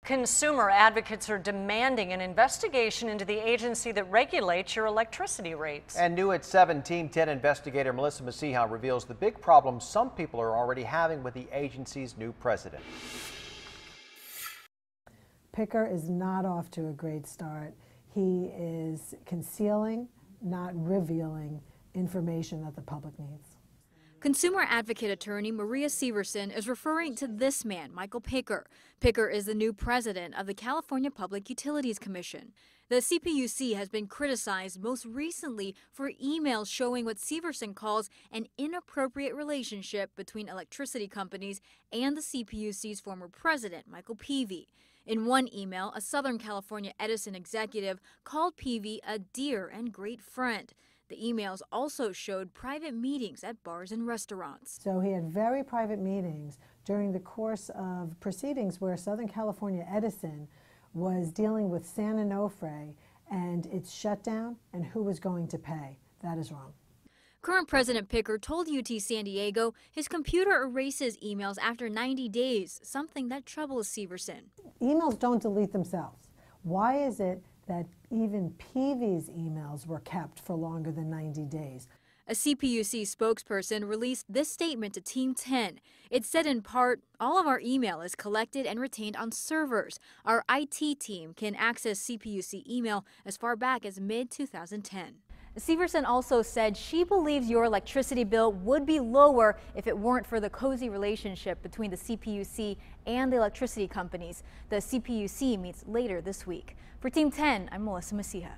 Consumer advocates are demanding an investigation into the agency that regulates your electricity rates. And new at 1710 investigator Melissa Masiha reveals the big problem some people are already having with the agency's new president. Picker is not off to a great start. He is concealing, not revealing information that the public needs. Consumer advocate attorney Maria Severson is referring to this man, Michael Picker. Picker is the new president of the California Public Utilities Commission. The CPUC has been criticized most recently for emails showing what Severson calls an inappropriate relationship between electricity companies and the CPUC's former president, Michael Peavy. In one email, a Southern California Edison executive called Peavy a dear and great friend. The emails also showed private meetings at bars and restaurants. So he had very private meetings during the course of proceedings where Southern California Edison was dealing with San Onofre and its shutdown and who was going to pay. That is wrong. Current President Picker told UT San Diego his computer erases emails after 90 days, something that troubles Severson. Emails don't delete themselves. Why is it that even Peavy's emails were kept for longer than 90 days? A CPUC spokesperson released this statement to Team 10. It said in part, all of our email is collected and retained on servers. Our IT team can access CPUC email as far back as mid-2010. Severson also said she believes your electricity bill would be lower if it weren't for the cozy relationship between the CPUC and the electricity companies. The CPUC meets later this week. For Team 10, I'm Melissa Masiha.